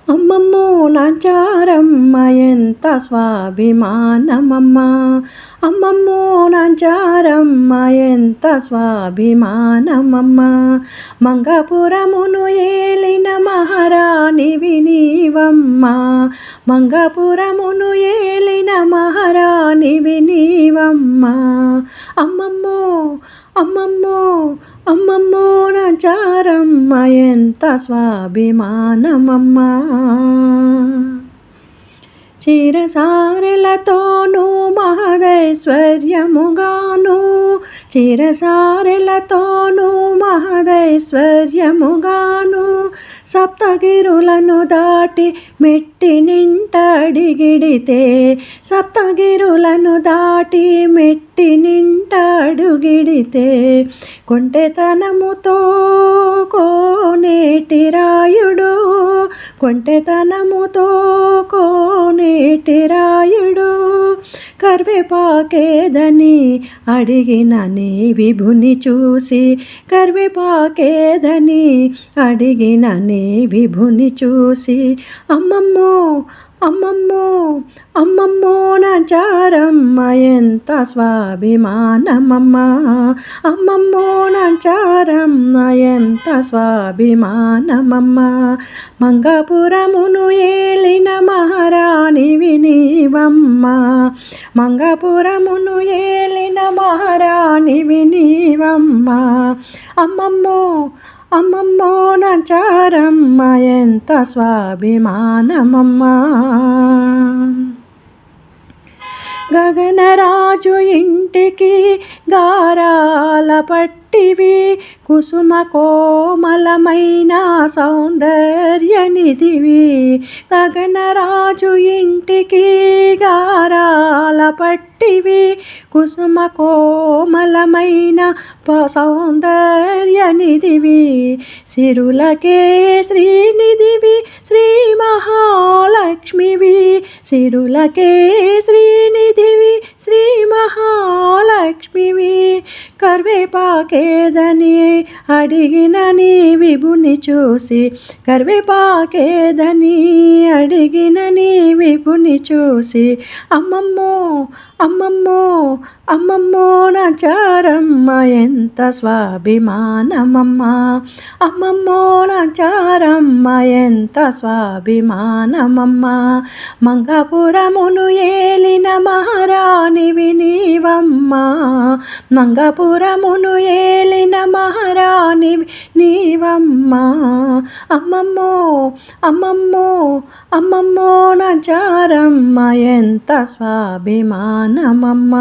అమ్మమ్మో నాంచారమ్మ ఎంత స్వాభిమానమమ్మ. అమ్మమ్మో నాంచారమ్మ ఎంత స్వాభిమానమమ్మ. మంగాపురమును ఏలిన మహారాణివి నీవమ్మ. మంగాపురమును ఏలిన మహారాణివి నీవమ్మ. అమ్మమ్మో అమ్మమ్మో అమ్మమ్మో నాంచారమ్మ ఎంత స్వాభిమానమమ్మ. చిరసారెలతోనూ మహదైశ్వర్యముగాను, చిరసారెలతోనూ మహదైశ్వర్యముగాను, సప్తగిరులను దాటి మెట్టి నింట అడిగిడితే, సప్తగిరులను దాటి మెట్టి నింట అడుగిడితే, కొంటెతనముతో కోనేటి రాయుడు, కొంటెతనముతో కోనేటి రాయుడు, కరివేపాకేదని అడిగిన నీ విభుని చూసి, కరివేపాకేదని అడిగిన నీ విభుని చూసి, అమ్మమ్మో అమ్మమ్మో అమ్మమ్మో నాంచారమ్మ ఎంత స్వాభిమానమమ్మ. అమ్మమ్మో నాంచారమ్మ ఎంత స్వాభిమానమమ్మ. మంగాపురమును ఏలిన మహారాణివి నీవమ్మ. మంగాపురమును ఏలిన మహారాణివి నీవమ్మ. అమ్మమ్మో అమ్మమ్మో నాంచారమ్మ ఎంత స్వాభిమానమమ్మ. గగనరాజు ఇంటికి గారాల పట్టివి, కుసుమ కోమలమైన సౌందర్యనిధివి. గగనరాజు ఇంటికి గారాల పట్టివి, కుసుమ కోమలమైన సౌందర్యనిధివి. సిరులకే శ్రీనిధివి శ్రీ మహాలక్ష్మివి, సిరులకే శ్రీనిధివి శ్రీ మహాలక్ష్మివి. కరివేపాకేదని అడిగిన నీ విభుని చూసి, కరివేపాకేదని అడిగిన నీ విభుని చూసి, అమ్మమ్మో అమ్మమ్మో అమ్మమ్మో నాంచారమ్మ ఎంత స్వాభిమానమమ్మ. అమ్మమ్మో నాంచారమ్మ ఎంత స్వాభిమానమమ్మ. మంగాపురమును ఏలిన మహారాణివి నీవమ్మ. మంగాపురమును ఏలిన మహారాణివి నీవమ్మ. అమ్మమ్మో అమ్మమ్మో అమ్మమ్మో నాంచారమ్మ ఎంత స్వాభిమానమమ్మ.